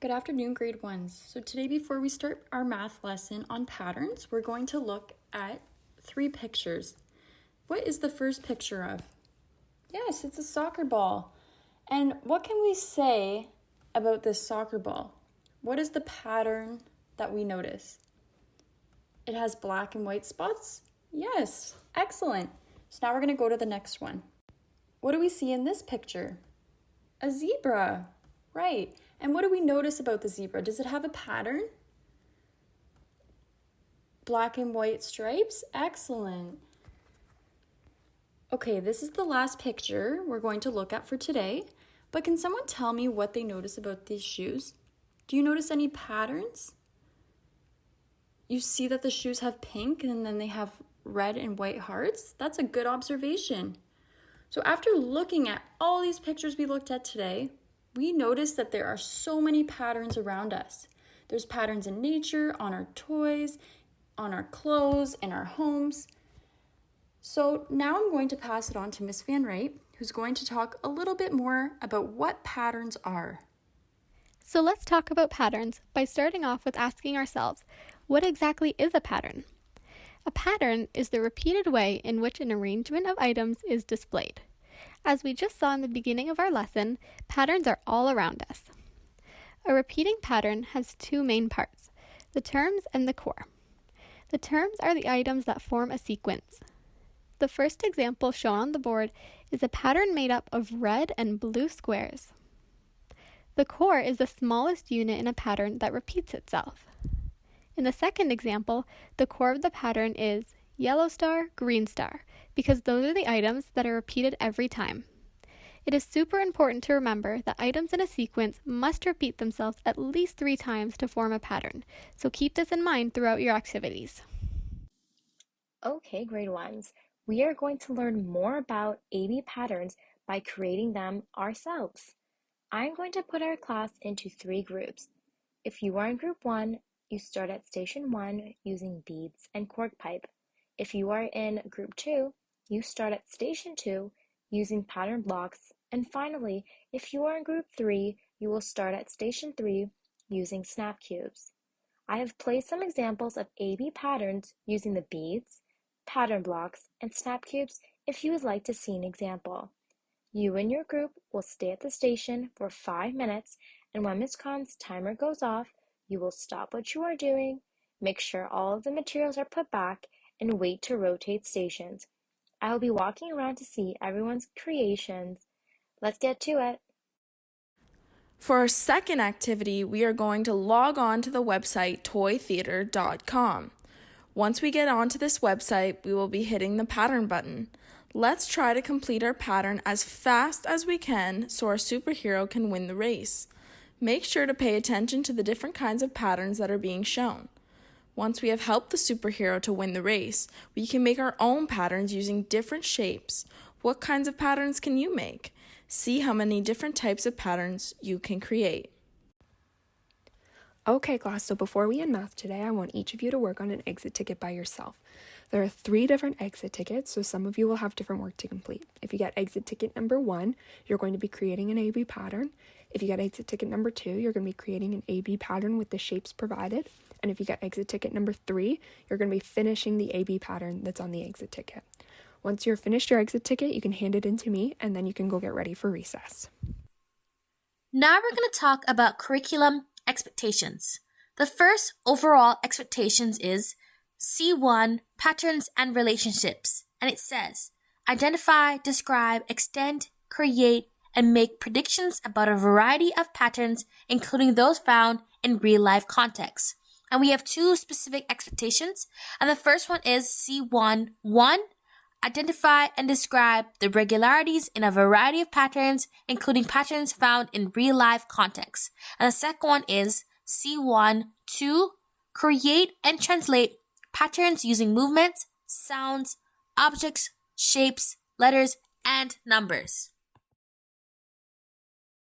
Good afternoon, grade ones. So today, before we start our math lesson on patterns, we're going to look at 3 pictures. What is the first picture of? Yes, it's a soccer ball. And what can we say about this soccer ball? What is the pattern that we notice? It has black and white spots? Yes, excellent. So now we're going to go to the next one. What do we see in this picture? A zebra, right. And what do we notice about the zebra? Does it have a pattern? Black and white stripes? Excellent. Okay, this is the last picture we're going to look at for today, but can someone tell me what they notice about these shoes? Do you notice any patterns? You see that the shoes have pink and then they have red and white hearts? That's a good observation. So after looking at all these pictures we looked at today, we notice that there are so many patterns around us. There's patterns in nature, on our toys, on our clothes, in our homes. So now I'm going to pass it on to Miss Van Wright, who's going to talk a little bit more about what patterns are. So let's talk about patterns by starting off with asking ourselves, what exactly is a pattern? A pattern is the repeated way in which an arrangement of items is displayed. As we just saw in the beginning of our lesson, patterns are all around us. A repeating pattern has 2 main parts, the terms and the core. The terms are the items that form a sequence. The first example shown on the board is a pattern made up of red and blue squares. The core is the smallest unit in a pattern that repeats itself. In the second example, the core of the pattern is yellow star, green star, because those are the items that are repeated every time. It is super important to remember that items in a sequence must repeat themselves at least 3 times to form a pattern, so keep this in mind throughout your activities. Okay, grade ones, we are going to learn more about AB patterns by creating them ourselves. I'm going to put our class into 3 groups. If you are in group 1, you start at station 1 using beads and cork pipe. If you are in group 2, you start at station 2 using pattern blocks. And finally, if you are in group 3, you will start at station 3 using snap cubes. I have placed some examples of AB patterns using the beads, pattern blocks, and snap cubes if you would like to see an example. You and your group will stay at the station for 5 minutes, and when Ms. Khan's timer goes off, you will stop what you are doing, make sure all of the materials are put back, and wait to rotate stations. I will be walking around to see everyone's creations. Let's get to it. For our second activity, we are going to log on to the website toytheater.com. Once we get onto this website, we will be hitting the pattern button. Let's try to complete our pattern as fast as we can so our superhero can win the race. Make sure to pay attention to the different kinds of patterns that are being shown. Once we have helped the superhero to win the race, we can make our own patterns using different shapes. What kinds of patterns can you make? See how many different types of patterns you can create. Okay, class, so before we end math today, I want each of you to work on an exit ticket by yourself. There are 3 different exit tickets, so some of you will have different work to complete. If you get exit ticket number 1, you're going to be creating an AB pattern. If you get exit ticket number 2, you're going to be creating an AB pattern with the shapes provided. And if you get exit ticket number 3, you're going to be finishing the AB pattern that's on the exit ticket. Once you're finished your exit ticket, you can hand it in to me, and then you can go get ready for recess. Now we're going to talk about curriculum expectations. The first overall expectations is C1, patterns and relationships, and it says, identify, describe, extend, create, and make predictions about a variety of patterns, including those found in real-life contexts. And we have 2 specific expectations, and the first one is C1, 1, identify and describe the regularities in a variety of patterns, including patterns found in real-life contexts. And the second one is C1, 2, create and translate patterns using movements, sounds, objects, shapes, letters, and numbers.